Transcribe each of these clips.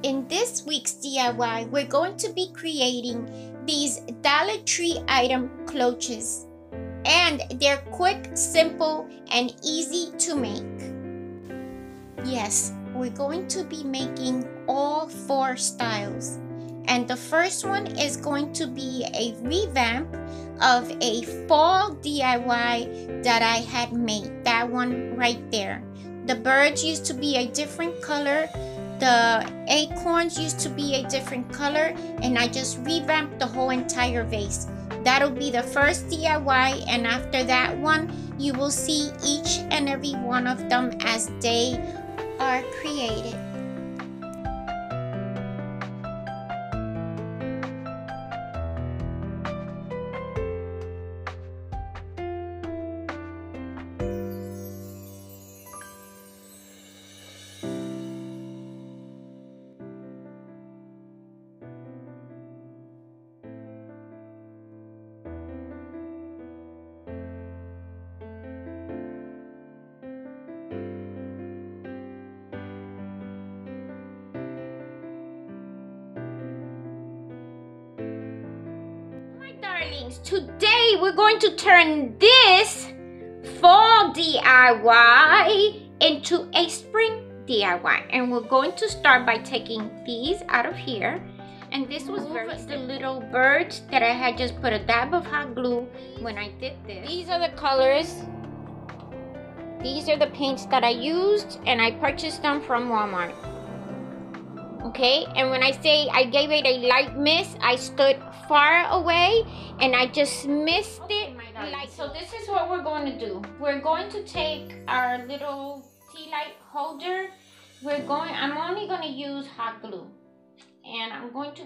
In this week's DIY, we're going to be creating these DollarTree item cloches. And they're quick, simple, and easy to make. Yes, we're going to be making all 4 styles. And the first one is going to be a revamp of a fall DIY that I had made. That one right there. The birds used to be a different color. The acorns used to be a different color. And I just revamped the whole entire vase. That'll be the first DIY. And after that one, you will see each and every one of them as they are created. Darlings, today we're going to turn this fall DIY into a spring DIY, and we're going to start by taking these out of here. And this was the little birds that I had just put a dab of hot glue when I did this. These are the colors. These are the paints that I used, and I purchased them from Walmart. Okay, and when I say I gave it a light mist, I stood far away and I just missed it. So this is what we're going to do. We're going to take our little tea light holder. I'm only going to use hot glue, and I'm going to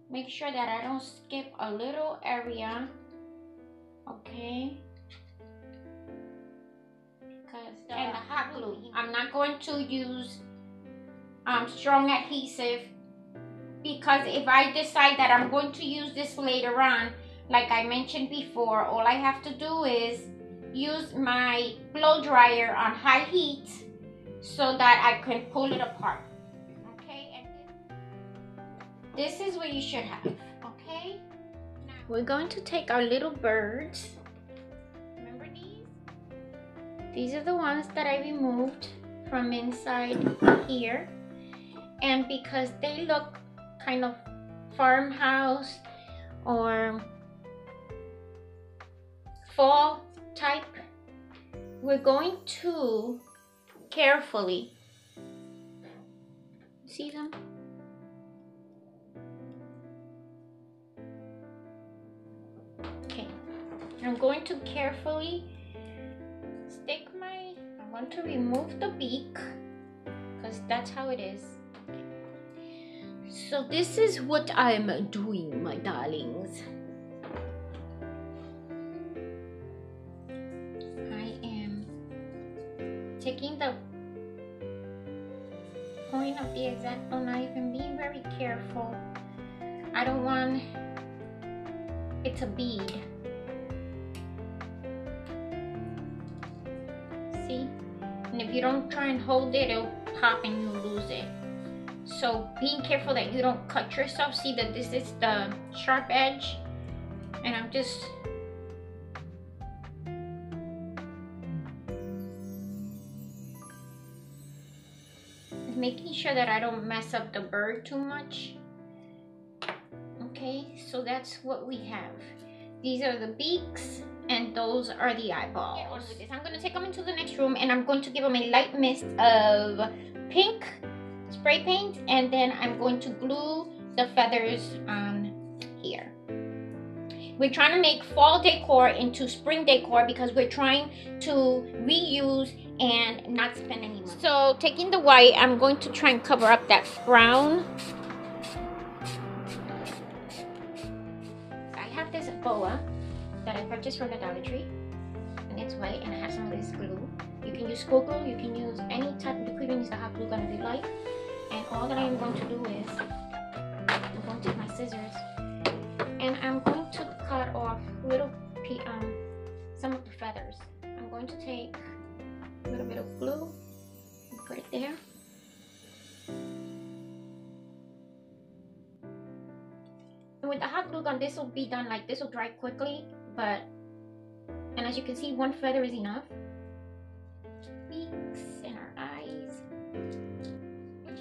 make sure that I don't skip a little area. Okay, and the hot glue, I'm not going to use strong adhesive, because if I decide that I'm going to use this later on, like I mentioned before, all I have to do is use my blow dryer on high heat so that I can pull it apart. Okay, and this is what you should have. Okay, now we're going to take our little birds. Remember these? These are the ones that I removed from inside here. And because they look kind of farmhouse or fall type, we're going to carefully, see them? Okay, I'm going to carefully I want to remove the beak, because that's how it is. So this is what I'm doing, my darlings. I am taking the point of the X-Acto knife and being very careful. I don't want it to bead. See? And if you don't try and hold it, it'll pop and you'll lose it. So being careful that you don't cut yourself. See that this is the sharp edge, and I'm just making sure that I don't mess up the bird too much. Okay, so that's what we have. These are the beaks and those are the eyeballs. With this, I'm going to take them into the next room and I'm going to give them a light mist of pink spray paint, and then I'm going to glue the feathers on here. We're trying to make fall decor into spring decor because we're trying to reuse and not spend any money. So taking the white, I'm going to try and cover up that brown. I have this boa that I purchased from the Dollar Tree, and it's white, and I have some of this glue. You can use school glue, you can use any type, you could even use the hot glue gun if you like. And all that I'm going to do is, I'm going to take my scissors, and I'm going to cut off some of the feathers. I'm going to take a little bit of glue and put it there. And with the hot glue gun, this will be done, like this will dry quickly, and as you can see, one feather is enough. Beaks and our eyes.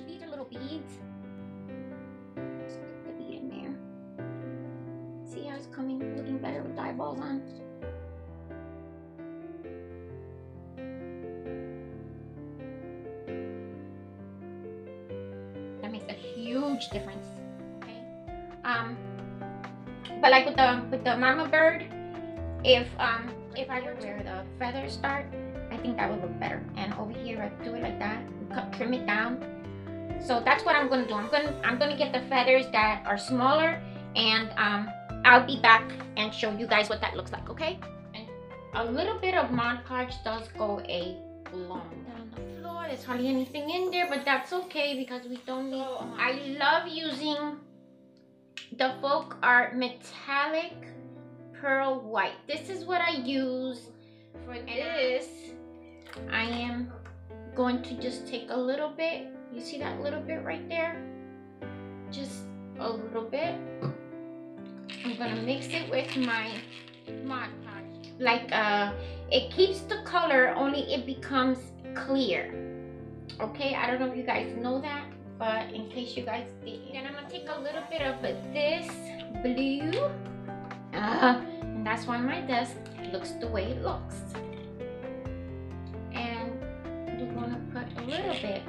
These are little beads. Stick the bead in there. See how it's coming, looking better with the eyeballs on. That makes a huge difference. Okay. But like with the mama bird, if I were where the feathers start, I think that would look better. And over here, I do it like that, trim it down. So that's what I'm gonna do. I'm gonna get the feathers that are smaller, and I'll be back and show you guys what that looks like. Okay? And a little bit of Mod Podge does go a long way. On the floor, there's hardly anything in there, but that's okay because we don't need. I love using the Folk Art Metallic Pearl White. This is what I use for this. I am going to just take a little bit. You see that little bit right there? Just a little bit. I'm gonna mix it with my Mod Podge. Like it keeps the color, only it becomes clear. Okay, I don't know if you guys know that, but in case you guys didn't. Then I'm gonna take a little bit of this blue. And that's why my desk looks the way it looks. And we're gonna put a little bit.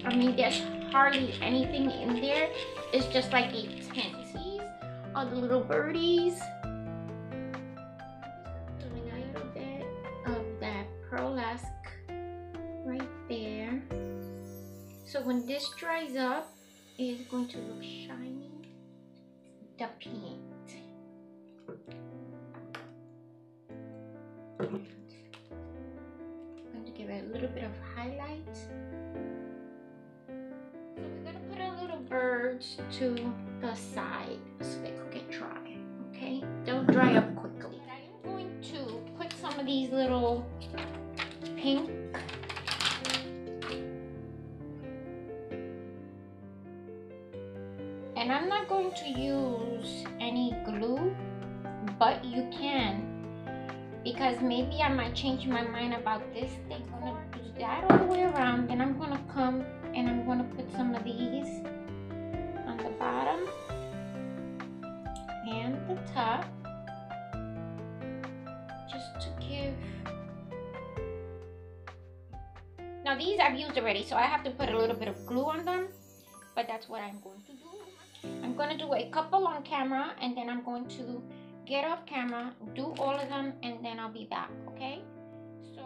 I mean, there's hardly anything in there. It's just like a tint. These are the little birdies. Doing a little bit of that pearlesque right there. So when this dries up, it's going to look shiny. The paint. I'm going to give it a little bit of highlight. So we're going to put our little birds to the side so they could get dry. Okay, they'll dry up quickly. But I am going to put some of these little pink and I'm not going to use any glue, but you can, because maybe I might change my mind about this thing. I'm gonna do that all the way around, then I'm gonna come and I'm gonna put some of these on the bottom and the top, just to give. Now these I've used already, so I have to put a little bit of glue on them, but that's what I'm going to do. I'm going to do a couple on camera, and then I'm going to get off camera, do all of them, and then I'll be back, okay? So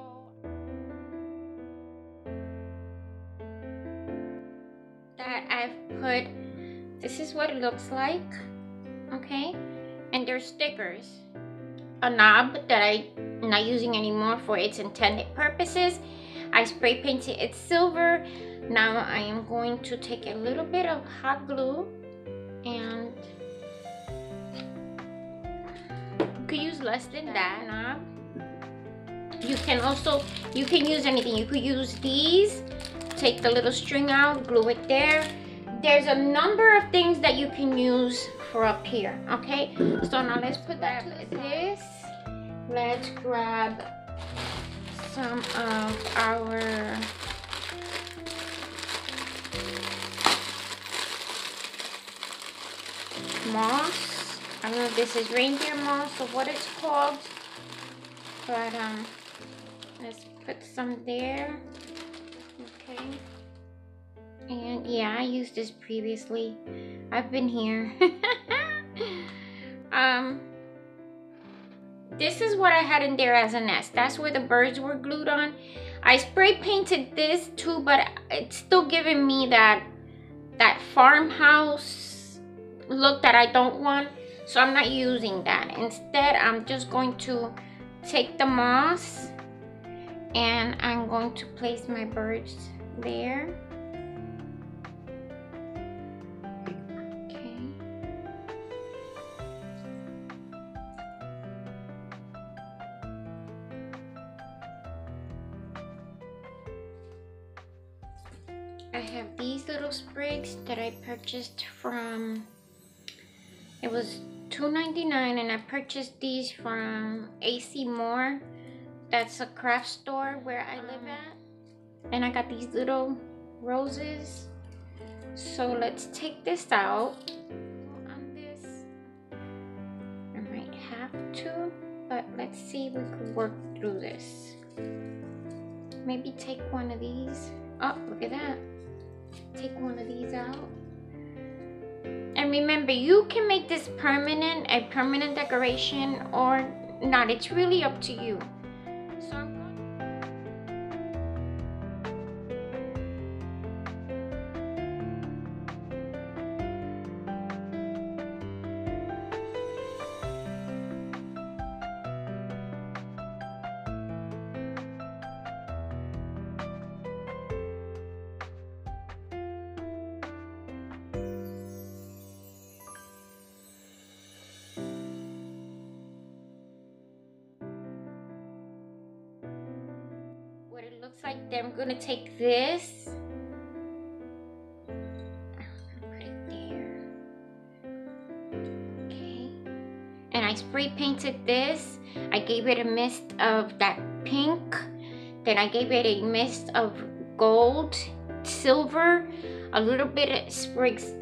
that I've put, this is what it looks like, okay? And there's stickers. A knob that I'm not using anymore for its intended purposes. I spray painted it silver. Now I am going to take a little bit of hot glue, and you could use less than that knob. You can use anything. You could use these, take the little string out, glue it there. There's a number of things that you can use for up here, okay? So now let's put that to this. Let's grab some of our moss. I don't know if this is reindeer moss or what it's called, but let's put some there. Okay. And yeah, I used this previously. I've been here. This is what I had in there as a nest. That's where the birds were glued on. I spray painted this too, but it's still giving me that farmhouse look that I don't want. So I'm not using that. Instead, I'm just going to take the moss and I'm going to place my birds there. Okay. I have these little sprigs that I purchased from It was $2.99 and I purchased these from AC Moore. That's a craft store where I live at. And I got these little roses. So let's take this out. On this, I might have to, but let's see if we could work through this. Maybe take one of these. Oh, look at that. Take one of these out. And remember, you can make this permanent, a permanent decoration or not. It's really up to you. So I'm going what it looks like there. I'm gonna take this, put it there, okay, and I spray painted this. I gave it a mist of that pink, then I gave it a mist of gold, silver, a little bit of sprigs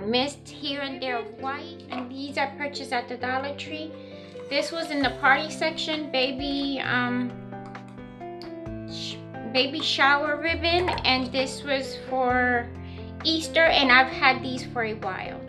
mist here and there of white. And these I purchased at the Dollar Tree. This was in the party section, baby shower ribbon, and this was for Easter, and I've had these for a while.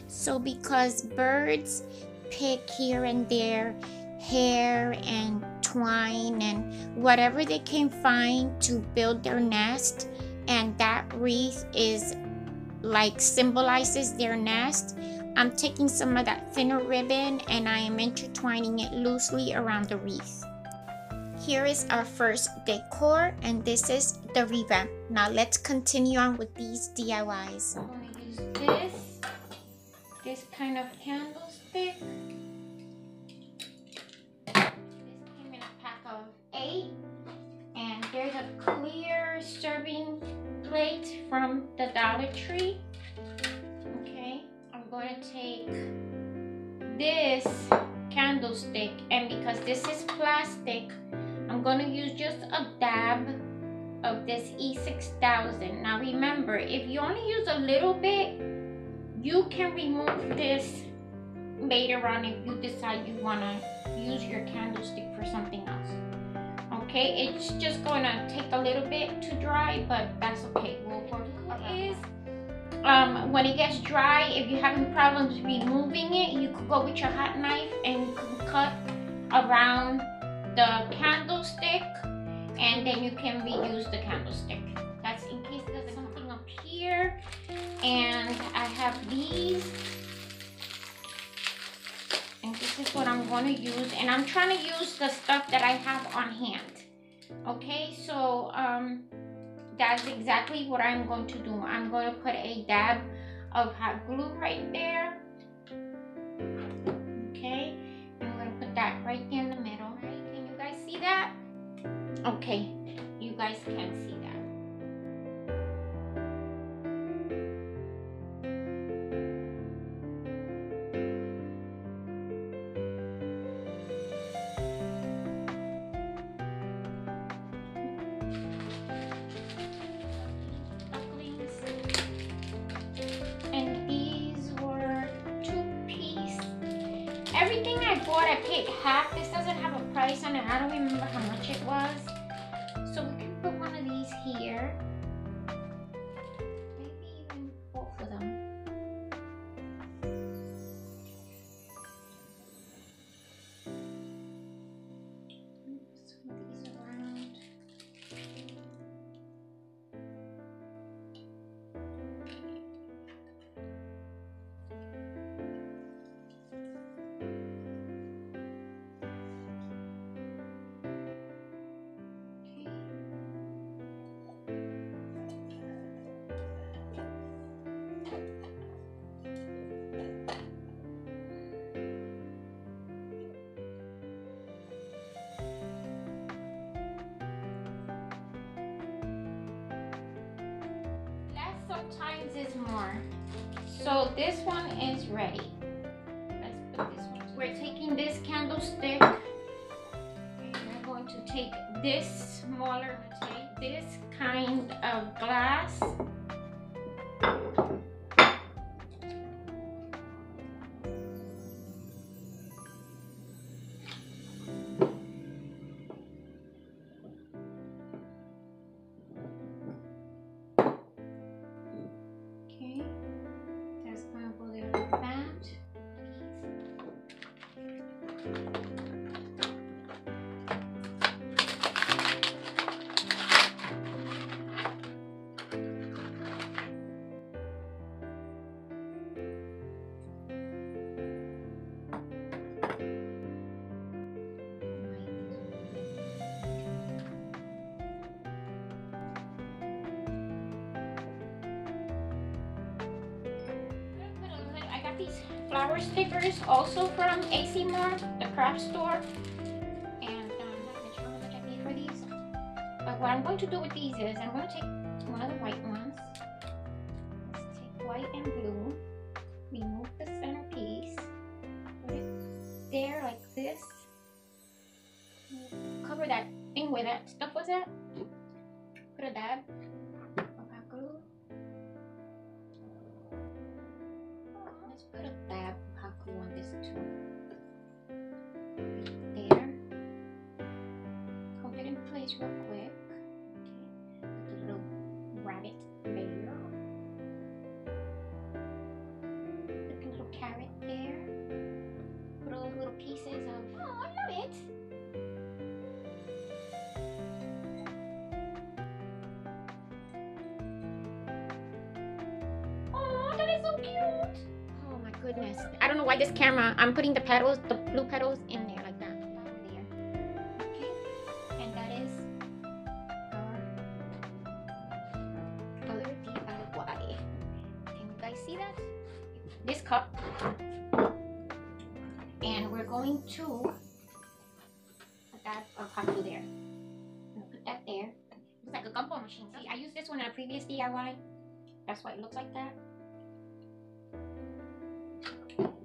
So because birds pick here and there hair and twine and whatever they can find to build their nest, and that wreath is like symbolizes their nest, I'm taking some of that thinner ribbon and I am intertwining it loosely around the wreath. Here is our first decor, and this is the revamp. Now let's continue on with these DIYs. I'm going to use this kind of candlestick. This came in a pack of 8, and there's a clear serving plate from the Dollar Tree. Okay, I'm going to take this candlestick, and because this is plastic, I'm going to use just a dab of this E6000. Now remember, if you only use a little bit, you can remove this later on if you decide you want to use your candlestick for something else. Okay, it's just going to take a little bit to dry, but that's okay. We'll work around. When it gets dry, if you're having problems removing it, you could go with your hot knife and you can cut around the candlestick, and then you can reuse the candlestick. That's in case there's something up here. And I have these, and this is what I'm going to use, and I'm trying to use the stuff that I have on hand. Okay, so that's exactly what I'm going to do. I'm going to put a dab of hot glue right there. Okay, I'm going to put that right there in the middle. Right? Can you guys see that? Okay, you guys can see that. And these were 2-piece. Everything I bought, I paid half. This doesn't have a price on it. I don't remember how much it was. So we can put one of these here. Maybe even both of them. times is more? So this one is ready. Let's put this one. We're taking this candlestick and we're going to take this smaller, take this kind of glass. These flower stickers also from AC Mart, the craft store, and I'm not really sure how much I paid for these, but what I'm going to do with these is I'm going to take one of the white ones. Let's take white and blue, remove the centerpiece, put it there like this, cover that thing where that stuff was at, put a dab of hot glue. Let's put a dab of hot glue on this too. Right there. Hold it in place real quick. Okay. Put the little rabbit there. Put the little carrot there. Put all the little pieces of. Oh, I love it. Oh, that is so cute. Goodness, I don't know why this camera, I'm putting the petals, the blue petals in there like that. Over there. Okay, and that is our other DIY. Can you guys see that? This cup. And we're going to put that hot glue there. I'm gonna put that there. It's like a gumball machine. See, I used this one in a previous DIY. That's why it looks like that.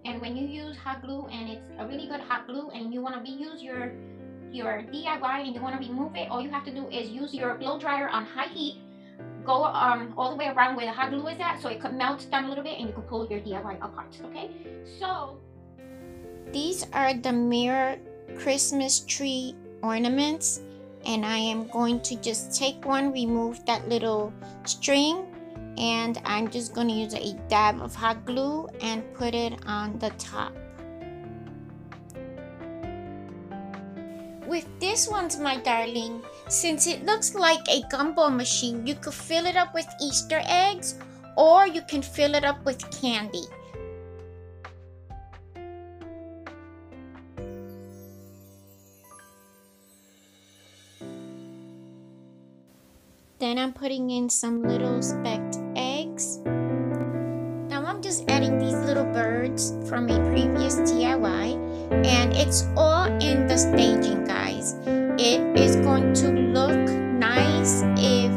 And when you use hot glue, and it's a really good hot glue, and you want to reuse your DIY and you want to remove it, all you have to do is use your blow dryer on high heat, go all the way around where the hot glue is at, so it could melt down a little bit, and you can pull your DIY apart. Okay, so these are the mirror Christmas tree ornaments, and I am going to just take one, remove that little string, and I'm just going to use a dab of hot glue and put it on the top. With this one's, my darling, since it looks like a gumball machine, you could fill it up with Easter eggs, or you can fill it up with candy. Then I'm putting in some little specked eggs. Now I'm just adding these little birds from a previous DIY, and it's all in the staging, guys. It is going to look nice if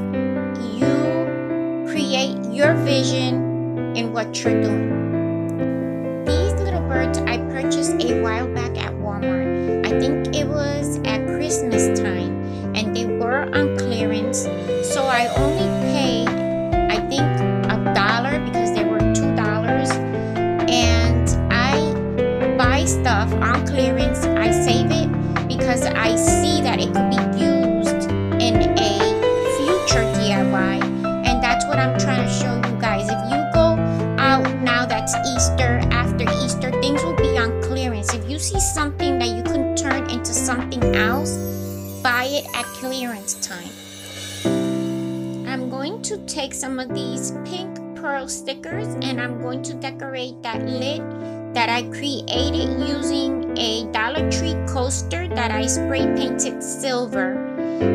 you create your vision in what you're doing. These little birds I purchased a while back at Walmart. I think it was at Christmas time, and they were on clearance. So I only paid, I think, $1 because they were $2. And I buy stuff on clearance. I save it because I see that it could be used in a future DIY. And that's what I'm trying to show you guys. If you go out now that's Easter, after Easter, things will be on clearance. If you see something that you can turn into something else, buy it at clearance time. I'm going to take some of these pink pearl stickers, and I'm going to decorate that lid that I created using a DollarTree coaster that I spray painted silver.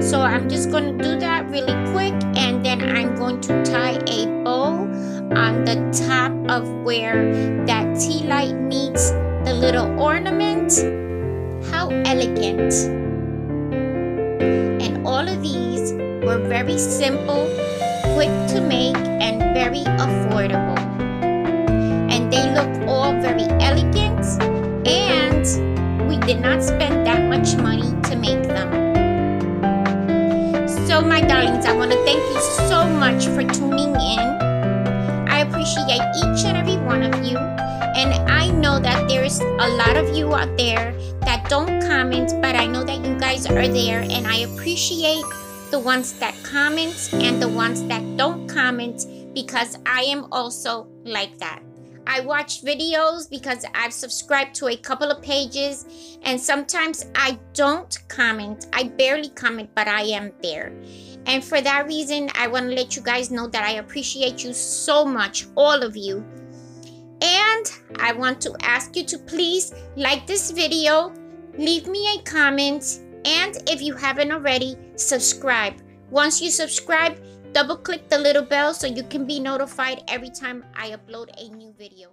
So I'm just going to do that really quick, and then I'm going to tie a bow on the top of where that tea light meets the little ornament. How elegant. And all of these were very simple, quick to make, and very affordable. And they look all very elegant, and we did not spend that much money to make them. So my darlings, I want to thank you so much for tuning in. I appreciate each and every one of you. And I know that there's a lot of you out there that don't comment, but I know that you guys are there, and I appreciate the ones that comment and the ones that don't comment, because I am also like that. I watch videos because I've subscribed to a couple of pages, and sometimes I don't comment. I barely comment, but I am there. And for that reason, I want to let you guys know that I appreciate you so much, all of you. And I want to ask you to please like this video, leave me a comment, and if you haven't already, subscribe. Once you subscribe, double click the little bell so you can be notified every time I upload a new video.